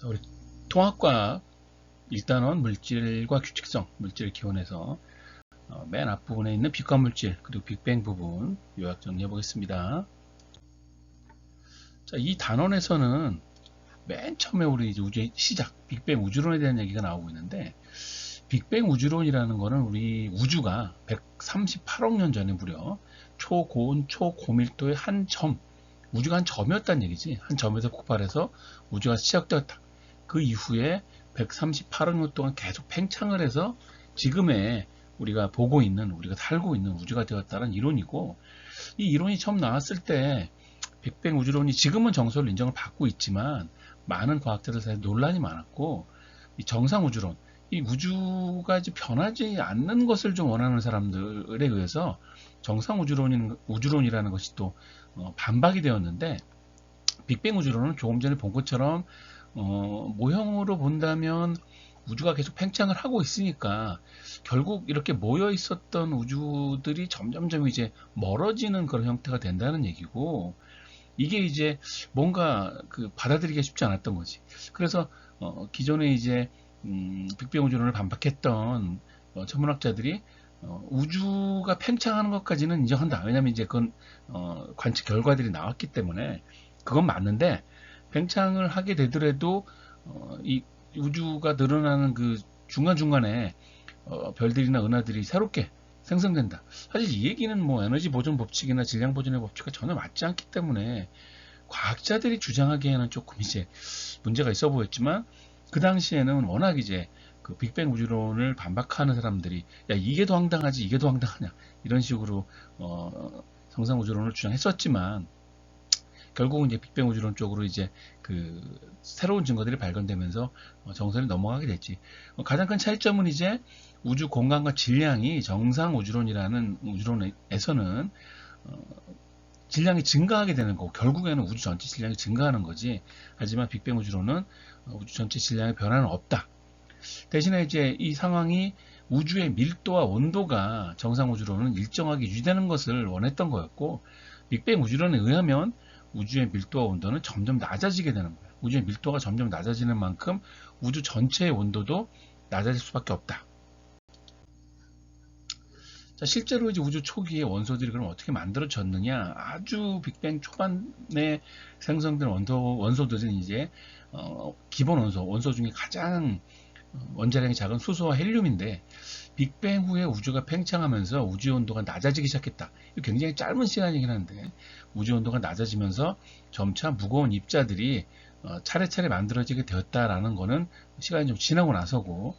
자, 우리 통합과학 1단원 물질과 규칙성, 물질의 기원에서 맨 앞부분에 있는 빛과 물질, 그리고 빅뱅 부분 요약 정리해 보겠습니다. 자, 이 단원에서는 맨 처음에 우리 이제 우주의 시작, 빅뱅 우주론에 대한 얘기가 나오고 있는데, 빅뱅 우주론이라는 거는 우리 우주가 138억 년 전에 무려 초고온, 초고밀도의 한 점, 우주가 한 점이었다는 얘기지. 한 점에서 폭발해서 우주가 시작되었다. 그 이후에 138억 년 동안 계속 팽창을 해서 지금의 우리가 보고 있는, 우리가 살고 있는 우주가 되었다는 이론이고, 이 이론이 처음 나왔을 때 빅뱅 우주론이 지금은 정설로 인정을 받고 있지만 많은 과학자들 사이에 논란이 많았고, 이 정상 우주론, 이 우주가 이제 변하지 않는 것을 좀 원하는 사람들에 의해서 정상 우주론이라는 것이 또 반박이 되었는데, 빅뱅 우주론은 조금 전에 본 것처럼 모형으로 본다면 우주가 계속 팽창을 하고 있으니까 결국 이렇게 모여 있었던 우주들이 점점점 이제 멀어지는 그런 형태가 된다는 얘기고, 이게 이제 뭔가 받아들이기가 쉽지 않았던 거지. 그래서 기존에 이제 빅뱅 우주론을 반박했던 천문학자들이 우주가 팽창하는 것까지는 인정한다. 왜냐면 이제 그건 관측 결과들이 나왔기 때문에 그건 맞는데, 팽창을 하게 되더라도 이 우주가 늘어나는 그 중간중간에 별들이나 은하들이 새롭게 생성된다. 사실 이 얘기는 뭐 에너지 보존 법칙이나 질량 보존의 법칙과 전혀 맞지 않기 때문에 과학자들이 주장하기에는 조금 이제 문제가 있어 보였지만, 그 당시에는 워낙 이제 그 빅뱅 우주론을 반박하는 사람들이 야, 이게 더 황당하지, 이게 더 황당하냐, 이런 식으로 정상 우주론을 주장했었지만, 결국은 이제 빅뱅 우주론 쪽으로 이제 그 새로운 증거들이 발견되면서 정설이 넘어가게 됐지. 가장 큰 차이점은 이제 우주 공간과 질량이 정상 우주론이라는 우주론에서는 질량이 증가하게 되는 거고, 결국에는 우주 전체 질량이 증가하는 거지. 하지만 빅뱅 우주론은 우주 전체 질량의 변화는 없다. 대신에 이제 이 상황이 우주의 밀도와 온도가 정상 우주론은 일정하게 유지되는 것을 원했던 거였고, 빅뱅 우주론에 의하면 우주의 밀도와 온도는 점점 낮아지게 되는 거야. 우주의 밀도가 점점 낮아지는 만큼 우주 전체의 온도도 낮아질 수밖에 없다. 자, 실제로 이제 우주 초기에 원소들이 그럼 어떻게 만들어졌느냐? 아주 빅뱅 초반에 생성된 원소들은 이제 기본 원소 중에 가장 원자량이 작은 수소와 헬륨인데, 빅뱅 후에 우주가 팽창하면서 우주 온도가 낮아지기 시작했다. 이거 굉장히 짧은 시간이긴 한데, 우주 온도가 낮아지면서 점차 무거운 입자들이 차례차례 만들어지게 되었다라는 거는 시간이 좀 지나고 나서고,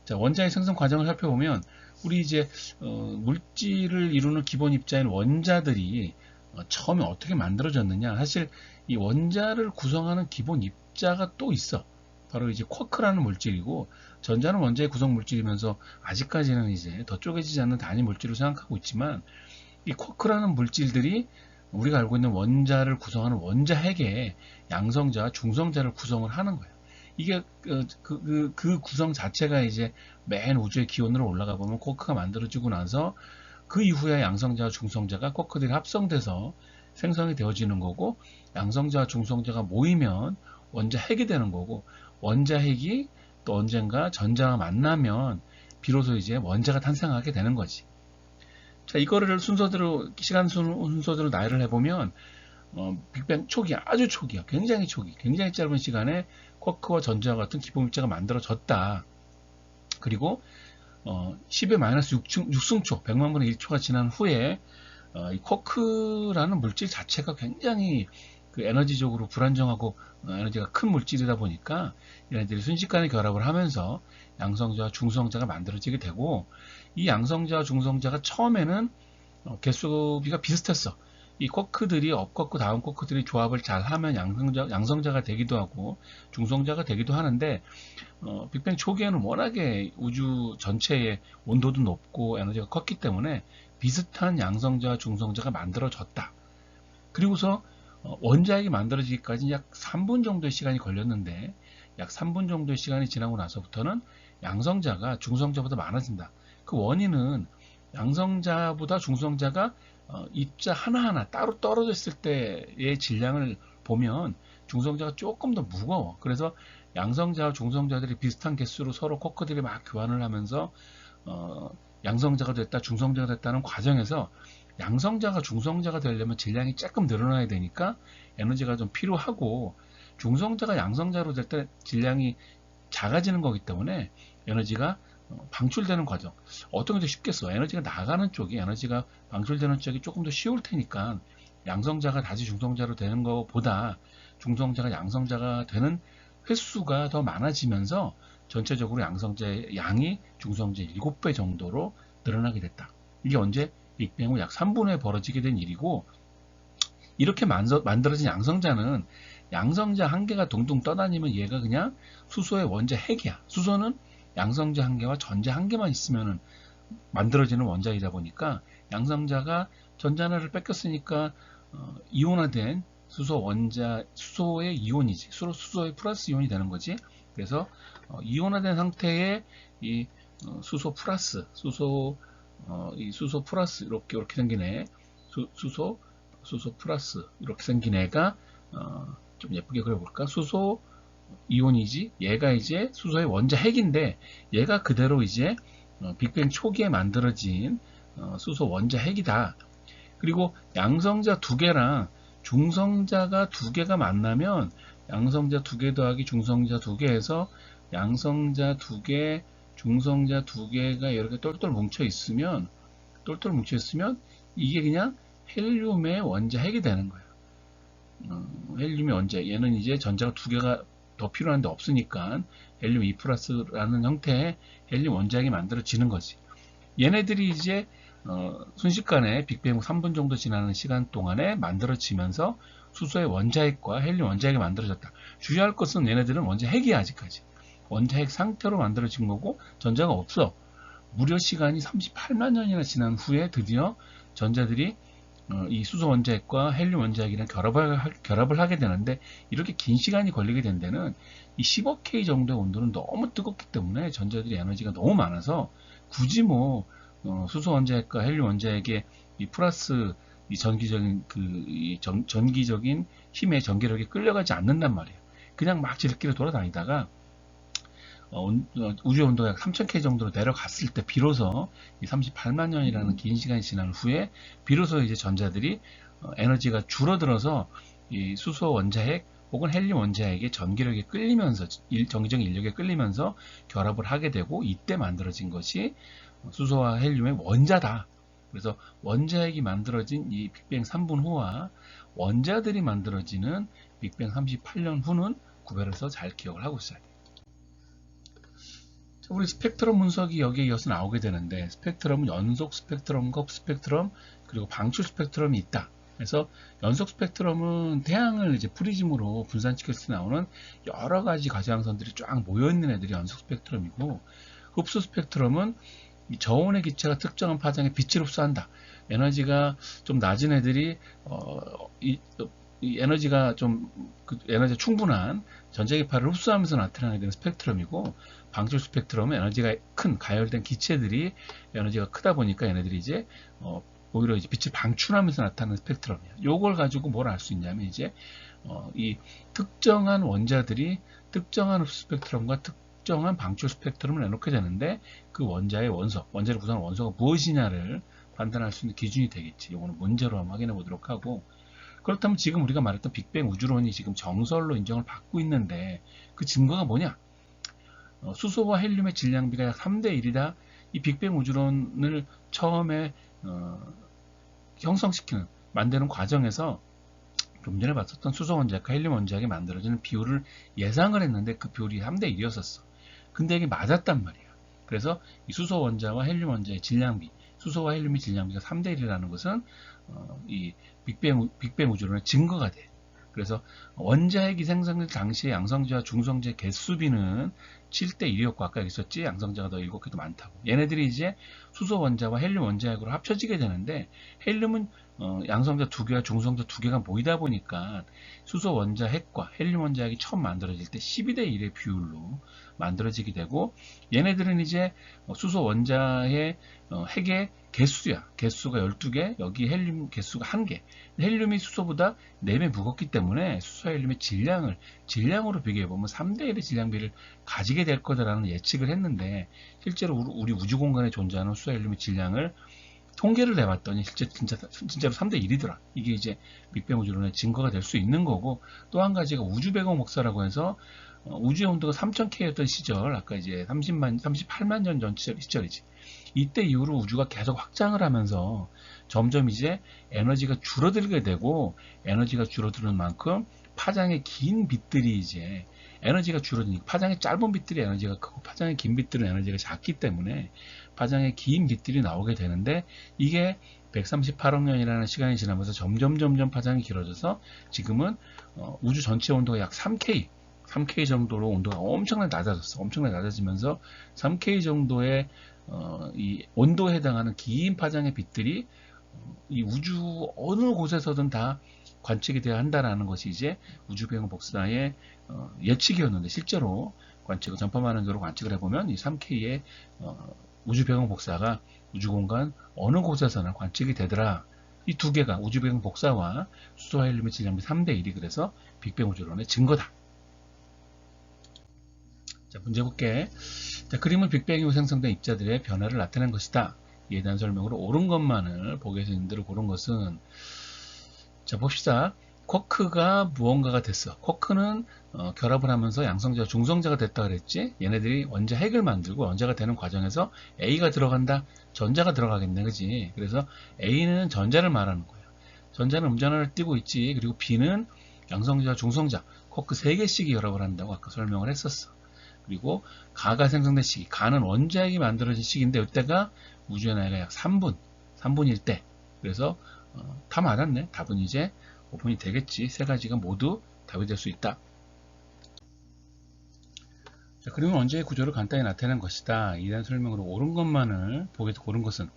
자, 원자의 생성 과정을 살펴보면 우리 이제 물질을 이루는 기본 입자인 원자들이 처음에 어떻게 만들어졌느냐? 사실 이 원자를 구성하는 기본 입자가 또 있어. 바로 이제 쿼크라는 물질이고, 전자는 원자의 구성 물질이면서 아직까지는 이제 더 쪼개지지 않는 단위 물질로 생각하고 있지만, 이 쿼크라는 물질들이 우리가 알고 있는 원자를 구성하는 원자 핵의 양성자, 중성자를 구성을 하는 거예요. 이게 그 구성 자체가 이제 맨 우주의 기원으로 올라가 보면 쿼크가 만들어지고 나서 그 이후에 양성자와 중성자가 쿼크들이 합성돼서 생성이 되어지는 거고, 양성자와 중성자가 모이면 원자 핵이 되는 거고, 원자 핵이 또 언젠가 전자와 만나면 비로소 이제 원자가 탄생하게 되는 거지. 자, 이거를 순서대로, 시간 순서대로 나열을 해보면 빅뱅 초기, 아주 초기야. 굉장히 초기, 굉장히 짧은 시간에 쿼크와 전자와 같은 기본 입자가 만들어졌다. 그리고 10의 마이너스 6승초, 100만 분의 1초가 지난 후에 이 쿼크라는 물질 자체가 굉장히 그 에너지적으로 불안정하고 에너지가 큰 물질이다 보니까 얘네들이 순식간에 결합을 하면서 양성자와 중성자가 만들어지게 되고, 이 양성자와 중성자가 처음에는 개수비가 비슷했어. 이 쿼크들이 업쿼크 다운 쿼크들이 조합을 잘 하면 양성자가 되기도 하고 중성자가 되기도 하는데, 빅뱅 초기에는 워낙에 우주 전체의 온도도 높고 에너지가 컸기 때문에 비슷한 양성자와 중성자가 만들어졌다. 그리고서 원자핵이 만들어지기까지 약 3분 정도의 시간이 걸렸는데, 약 3분 정도의 시간이 지나고 나서부터는 양성자가 중성자보다 많아진다. 그 원인은 양성자보다 중성자가 입자 하나하나 따로 떨어졌을 때의 질량을 보면 중성자가 조금 더 무거워. 그래서 양성자와 중성자들이 비슷한 개수로 서로 쿼크들이 막 교환을 하면서 양성자가 됐다, 중성자가 됐다는 과정에서 양성자가 중성자가 되려면 질량이 조금 늘어나야 되니까 에너지가 좀 필요하고, 중성자가 양성자로 될 때 질량이 작아지는 거기 때문에 에너지가 방출되는 과정. 어떤 게 더 쉽겠어? 에너지가 나가는 쪽이, 에너지가 방출되는 쪽이 조금 더 쉬울 테니까 양성자가 다시 중성자로 되는 것보다 중성자가 양성자가 되는 횟수가 더 많아지면서 전체적으로 양성자의 양이 중성자의 7배 정도로 늘어나게 됐다. 이게 언제? 빅뱅 후 약 3분에 벌어지게 된 일이고, 이렇게 만들어진 양성자는 양성자 한 개가 둥둥 떠다니면 얘가 그냥 수소의 원자 핵이야. 수소는 양성자 한 개와 전자 한 개만 있으면 만들어지는 원자이다 보니까, 양성자가 전자 하나를 뺏겼으니까 이온화된 수소 원자, 수소의 이온이지, 수소의 플러스 이온이 되는 거지. 그래서 이온화된 상태의 이 수소 플러스, 이 수소 플러스 이렇게 생긴 애, 수소 플러스 이렇게 생긴 애가 좀 예쁘게 그려볼까? 수소 이온이지. 얘가 이제 수소의 원자 핵인데, 얘가 그대로 이제 빅뱅 초기에 만들어진 수소 원자 핵이다. 그리고 양성자 두 개랑 중성자가 두 개가 만나면, 양성자 두 개 더하기 중성자 두 개에서 양성자 두 개, 중성자 두 개가 이렇게 똘똘 뭉쳐 있으면 이게 그냥 헬륨의 원자 핵이 되는 거야. 헬륨의 원자, 얘는 이제 전자가 두 개가 더 필요한데 없으니까 헬륨 2+라는 형태의 헬륨 원자핵이 만들어지는 거지. 얘네들이 이제 순식간에 빅뱅 후 3분 정도 지나는 시간 동안에 만들어지면서 수소의 원자핵과 헬륨 원자핵이 만들어졌다. 주의할 것은 얘네들은 원자핵이야. 아직까지 원자핵 상태로 만들어진 거고 전자가 없어. 무려 시간이 38만 년이나 지난 후에 드디어 전자들이 이 수소 원자핵과 헬륨 원자핵이랑 결합을 하게 되는데, 이렇게 긴 시간이 걸리게 된 데는 이 10억 K 정도의 온도는 너무 뜨겁기 때문에 전자들이 에너지가 너무 많아서 굳이 수소 원자핵과 헬륨 원자핵의 이 플러스 이 전기적인 전기적인 힘의 전기력이 끌려가지 않는단 말이에요. 그냥 막 지들끼리 돌아다니다가 우주의 온도가 약 3000K 정도로 내려갔을 때 비로소 이 38만 년이라는 긴 시간이 지난 후에 비로소 이제 전자들이 에너지가 줄어들어서 이 수소 원자핵 혹은 헬륨 원자핵의 전기력에 끌리면서, 전기적인 인력에 끌리면서 결합을 하게 되고, 이때 만들어진 것이 수소와 헬륨의 원자다. 그래서 원자핵이 만들어진 이 빅뱅 3분 후와 원자들이 만들어지는 빅뱅 38년 후는 구별해서 잘 기억을 하고 있어야 돼요. 우리 스펙트럼 분석이 여기에 이어서 나오게 되는데, 스펙트럼은 연속 스펙트럼, 겁 스펙트럼, 그리고 방출 스펙트럼이 있다. 그래서 연속 스펙트럼은 태양을 이제 프리즘으로 분산시켰을 때 나오는 여러 가지 가시광선들이 쫙 모여있는 애들이 연속 스펙트럼이고, 흡수 스펙트럼은 저온의 기체가 특정한 파장에 빛을 흡수한다. 에너지가 좀 낮은 애들이 이 에너지가 에너지가 충분한 전자기파를 흡수하면서 나타나게 되는 스펙트럼이고, 방출 스펙트럼은 에너지가 큰 가열된 기체들이 에너지가 크다 보니까 얘네들이 이제 오히려 이제 빛을 방출하면서 나타나는 스펙트럼이야. 요걸 가지고 뭘 알 수 있냐면, 이제 이 특정한 원자들이 특정한 흡수 스펙트럼과 특정한 방출 스펙트럼을 내놓게 되는데, 그 원자의 원자를 구성하는 원소가 무엇이냐를 판단할 수 있는 기준이 되겠지. 요거는 문제로 한번 확인해 보도록 하고, 그렇다면 지금 우리가 말했던 빅뱅 우주론이 지금 정설로 인정을 받고 있는데, 그 증거가 뭐냐? 수소와 헬륨의 질량비가 약 3대 1이다. 이 빅뱅 우주론을 처음에 만드는 과정에서 좀 전에 봤었던 수소 원자핵과 헬륨 원자핵이 만들어지는 비율을 예상을 했는데, 그 비율이 3대 1이었었어. 근데 이게 맞았단 말이야. 그래서 이 수소 원자와 헬륨 원자의 질량비, 수소와 헬륨의 질량비가 3대 1이라는 것은 이 빅뱅 우주론의 증거가 돼. 그래서 원자핵이 생성될 당시에 양성자와 중성자의 개수비는 7대 1이었고, 아까 있었지, 양성자가 더 7개 더 많다고. 얘네들이 이제 수소 원자와 헬륨 원자핵으로 합쳐지게 되는데, 헬륨은 양성자 두 개와 중성자 두 개가 모이다 보니까 수소 원자 핵과 헬륨 원자 핵이 처음 만들어질 때 12대 1의 비율로 만들어지게 되고, 얘네들은 이제 수소 원자의 핵의 개수야. 개수가 12개, 여기 헬륨 개수가 1개. 헬륨이 수소보다 4배 무겁기 때문에 수소와 헬륨의 질량으로 비교해보면 3대 1의 질량비를 가지게 될 거다라는 예측을 했는데, 실제로 우리 우주 공간에 존재하는 수소와 헬륨의 질량을 통계를 내봤더니 진짜로 3대 1이더라. 이게 이제 빅뱅 우주론의 증거가 될 수 있는 거고, 또 한 가지가 우주 배경 복사라고 해서 우주의 온도가 3000K였던 시절, 아까 이제 38만 년 전 시절이지. 이때 이후로 우주가 계속 확장을 하면서 점점 이제 에너지가 줄어들게 되고, 에너지가 줄어드는 만큼 파장의 긴 빛들이 이제 에너지가 줄어드니까, 파장의 짧은 빛들이 에너지가 크고 파장의 긴 빛들은 에너지가 작기 때문에 파장의 긴 빛들이 나오게 되는데, 이게 138억 년이라는 시간이 지나면서 점점 파장이 길어져서 지금은 우주 전체 온도가 약 3K 정도로 온도가 엄청나게 낮아졌어. 엄청나게 낮아지면서 3K 정도의 이 온도에 해당하는 긴 파장의 빛들이 이 우주 어느 곳에서든 다 관측이 되어야 한다라는 것이 이제 우주배경 복사의 예측이었는데, 실제로 관측을 전파망 연계로 관측을 해보면 이 3K의 우주배경 복사가 우주공간 어느 곳에서나 관측이 되더라. 이 두 개가 우주배경 복사와 수소와 헬륨의 질량비 3대 1이 그래서 빅뱅 우주론의 증거다. 자, 문제 볼게. 자, 그림은 빅뱅 이후 생성된 입자들의 변화를 나타낸 것이다. 이에 대한 설명으로 옳은 것만을 보게 해서 고른 것은, 자, 봅시다. 쿼크가 무언가가 됐어. 쿼크는 결합을 하면서 양성자와 중성자가 됐다 그랬지. 얘네들이 원자 핵을 만들고 원자가 되는 과정에서 A가 들어간다. 전자가 들어가겠네, 그지? 그래서 A는 전자를 말하는 거야. 전자는 음전하를 띄고 있지. 그리고 B는 양성자와 중성자, 쿼크 3개씩이 결합을 한다고 아까 설명을 했었어. 그리고 가가 생성된 시기, 가는 원자핵이 만들어진 시기인데, 이때가 우주의 나이가 약 3분일 때. 그래서 다 맞았네. 답은 이제 5분이 되겠지. 세 가지가 모두 답이 될 수 있다. 자, 그림은 원자의 구조를 간단히 나타낸 것이다. 이에 대한 설명으로 옳은 것만을 보게 고른 것은,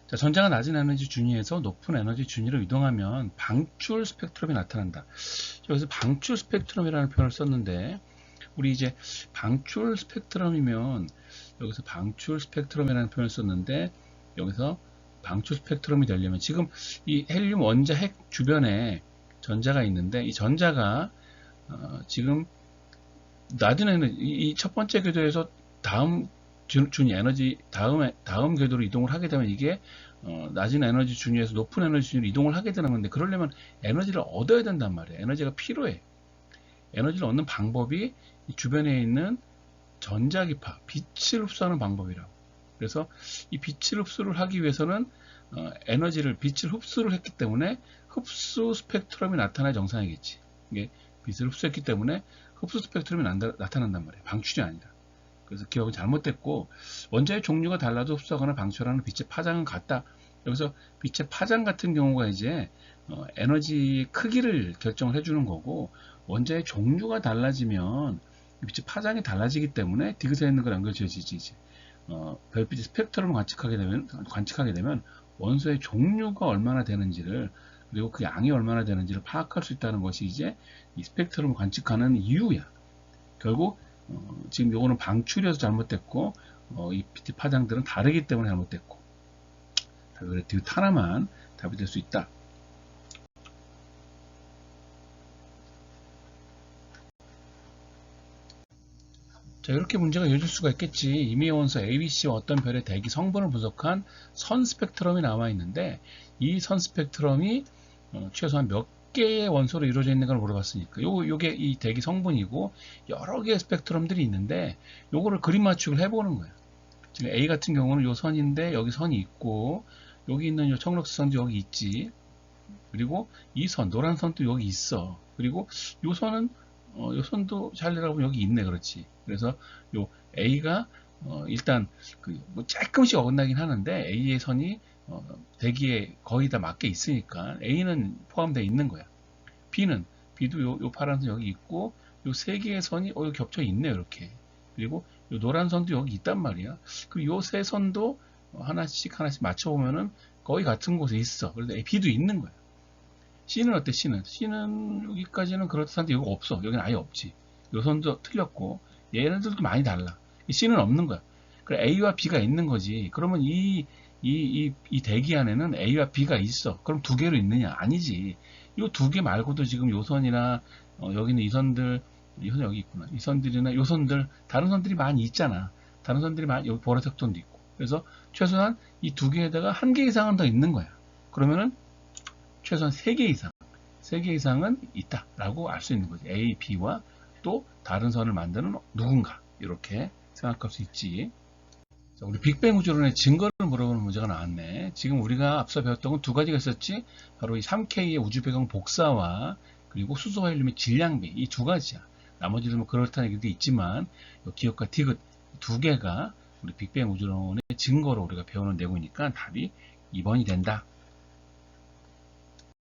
자, 전자가 낮은 에너지 준위에서 높은 에너지 준위로 이동하면 방출 스펙트럼이 나타난다. 여기서 방출 스펙트럼이라는 표현을 썼는데, 우리 이제 방출 스펙트럼이면, 여기서 방출 스펙트럼이라는 표현을 썼는데, 여기서 방출 스펙트럼이 되려면 지금 이 헬륨 원자 핵 주변에 전자가 있는데, 이 전자가 지금 낮은 에너지, 이 첫 번째 궤도에서 다음 준위 에너지 다음 궤도로 이동을 하게 되면 이게 낮은 에너지 준위에서 높은 에너지 준위로 이동을 하게 되는 건데, 그러려면 에너지를 얻어야 된단 말이에요. 에너지가 필요해. 에너지를 얻는 방법이 이 주변에 있는 전자기파, 빛을 흡수하는 방법이라고. 그래서 이 빛을 흡수를 하기 위해서는 빛을 흡수를 했기 때문에 흡수 스펙트럼이 나타나야 정상이겠지. 이게 빛을 흡수했기 때문에 흡수 스펙트럼이 나타난단 말이에요. 방출이 아니라. 그래서 기억이 잘못됐고, 원자의 종류가 달라도 흡수하거나 방출하는 빛의 파장은 같다. 여기서 빛의 파장 같은 경우가 이제 에너지 크기를 결정을 해주는 거고, 원자의 종류가 달라지면 빛의 파장이 달라지기 때문에 디귿에 있는 걸 연결지어지지. 별빛의 스펙트럼을 관측하게 되면 원소의 종류가 얼마나 되는지를, 그리고 그 양이 얼마나 되는지를 파악할 수 있다는 것이 이제 이 스펙트럼을 관측하는 이유야. 결국 지금 요거는 방출이어서 잘못됐고, 이 빛의 파장들은 다르기 때문에 잘못됐고, 그래서 디귿 하나만 답이 될 수 있다. 자, 이렇게 문제가 이어질 수가 있겠지. 이미 원소 ABC와 어떤 별의 대기 성분을 분석한 선 스펙트럼이 나와 있는데, 이 선 스펙트럼이 최소한 몇 개의 원소로 이루어져 있는 걸 물어봤으니까, 요게 이 대기 성분이고, 여러 개의 스펙트럼들이 있는데, 요거를 그림 맞추기를 해보는 거야. 지금 A 같은 경우는 요 선인데, 여기 선이 있고, 여기 있는 요 청록색 선도 여기 있지. 그리고 이 선, 노란 선도 여기 있어. 그리고 요 선은 요 선도 잘 내려가보면 여기 있네. 그렇지. 그래서 요 A가 일단 뭐 조금씩 어긋나긴 하는데, A의 선이 대기에 거의 다 맞게 있으니까 A는 포함되어 있는 거야. B도 요 파란 선 여기 있고, 요 세 개의 선이 여기 겹쳐 있네. 이렇게. 그리고 요 노란 선도 여기 있단 말이야. 그리고 요 세 선도 하나씩 맞춰보면은 거의 같은 곳에 있어. 그런데 B도 있는 거야. C는 어때? C는 여기까지는 그렇다는데 이거 없어. 여기는 아예 없지. 요선도 틀렸고 얘네들도 많이 달라. C는 없는 거야. 그래 A와 B가 있는 거지. 그러면 이 대기 안에는 A와 B가 있어. 그럼 두 개로 있느냐? 아니지. 이 두 개 말고도 지금 요선이나 여기는 이 선들, 이선 여기 있구나. 이 선들이나 요선들 다른 선들이 많이 있잖아. 다른 선들이 많이 여기 보라색 선도 있고. 그래서 최소한 이 두 개에다가 한 개 이상은 더 있는 거야. 그러면은 최소한 3개 이상, 3개 이상은 있다라고 알 수 있는 거지. A, B와 또 다른 선을 만드는 누군가 이렇게 생각할 수 있지. 자, 우리 빅뱅 우주론의 증거를 물어보는 문제가 나왔네. 지금 우리가 앞서 배웠던 건 두 가지가 있었지. 바로 이 3K의 우주 배경 복사와 그리고 수소 헬륨의 질량비 이 두 가지야. 나머지는 뭐 그렇다는 얘기도 있지만 기억과 디귿 두 개가 우리 빅뱅 우주론의 증거로 우리가 배우는 내용이니까 답이 2번이 된다.